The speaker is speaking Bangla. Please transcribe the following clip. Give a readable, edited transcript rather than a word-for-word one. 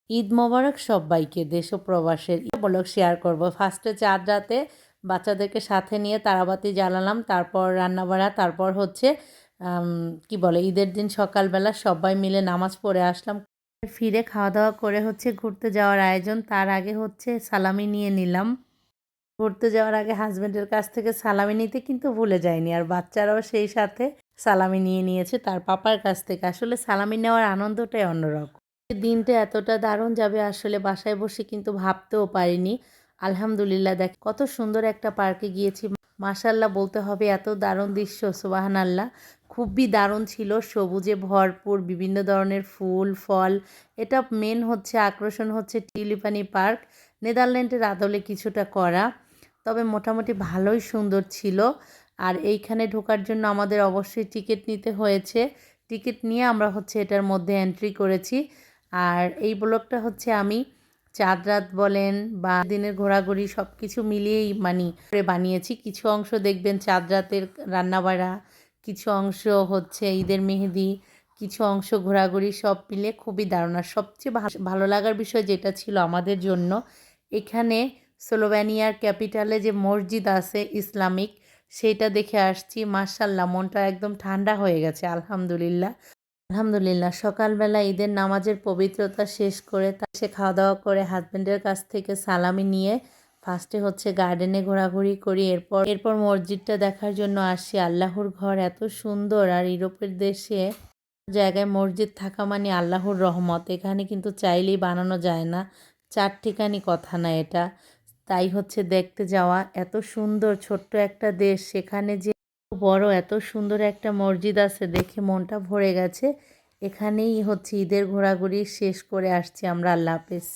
ঈদ মোবারক সব্বাইকে, দেশ ও প্রবাসের ব্লগ শেয়ার করব। ফার্স্টে চাঁদ রাতে বাচ্চাদেরকে সাথে নিয়ে তারাবাতি জ্বালালাম, তারপর রান্নাবাড়া, তারপর হচ্ছে কি বলে ঈদের দিন সকালবেলা সবাই মিলে নামাজ পড়ে আসলাম। ফিরে খাওয়া দাওয়া করে হচ্ছে ঘুরতে যাওয়ার আয়োজন। তার আগে হচ্ছে সালামি নিয়ে নিলাম। ঘুরতে যাওয়ার আগে হাজব্যান্ডের কাছ থেকে সালামি নিতে কিন্তু ভুলে যায়নি, আর বাচ্চারাও সেই সাথে সালামি নিয়ে নিয়েছে তার পাপার কাছ থেকে। আসলে সালামি নেওয়ার আনন্দটাই অন্যরকম। দিনটা এতটা দারুণ যাবে আসলে বাসায় বসে কিন্তু ভাবতেও পারিনি। আলহামদুলিল্লাহ, দেখ কত সুন্দর একটা পার্কে গিয়েছি। মাশাল্লাহ বলতে হবে, এত দারুণ দৃশ্য, সুবহানাল্লাহ। খুবই দারুণ ছিল, সবুজে ভরপুর, বিভিন্ন ধরনের ফুল ফল। এটা মেন হচ্ছে আকর্ষণ হচ্ছে টিউলিপানি পার্ক, নেদারল্যান্ডের আদলে কিছুটা করা, তবে মোটামুটি ভালোই সুন্দর ছিল। আর এইখানে ঢোকার জন্য আমাদের অবশ্যই টিকিট নিতে হয়েছে। টিকিট নিয়ে আমরা হচ্ছে এটার মধ্যে এন্ট্রি করেছি। আর এই ব্লগটা হচ্ছে আমি চাঁদ রাত বলেন বা দিনের ঘোরাঘুরি সব কিছু মিলিয়েই বানিয়েছি। কিছু অংশ দেখবেন চাঁদ রাতের রান্নাবাড়া, কিছু অংশ হচ্ছে ঈদের মেহেদি, কিছু অংশ ঘোরাঘুরি, সব মিলে খুবই দারুণ। আর সবচেয়ে ভালো লাগার বিষয় যেটা ছিল আমাদের জন্য, এখানে স্লোভেনিয়ার ক্যাপিটালে যে মসজিদ আছে ইসলামিক, সেইটা দেখে আসছি। মাশাল্লাহ, মনটা একদম ঠান্ডা হয়ে গেছে। আলহামদুলিল্লাহ। সকালবেলা ঈদের নামাজের পবিত্রতা শেষ করে সে খাওয়া দাওয়া করে হাজব্যান্ডের কাছ থেকে সালামি নিয়ে ফার্স্টে হচ্ছে গার্ডেনে ঘোরাঘুরি করি। এরপর মসজিদটা দেখার জন্য আসি। আল্লাহর ঘর এত সুন্দর, আর ইউরোপের দেশে জায়গায় মসজিদ থাকা মানে আল্লাহর রহমত। এখানে কিন্তু চাইলেই বানানো যায় না, চারটিখানি কথা না এটা। তাই হচ্ছে দেখতে যাওয়া। এত সুন্দর ছোট্ট একটা দেশ, সেখানে যে বড় এত সুন্দর একটা মসজিদ আছে দেখে মনটা ভরে গেছে। এখানেই হচ্ছে ঈদের ঘোরাঘুরি শেষ করে আসছি আমরা। আল্লাহ হাফেজ।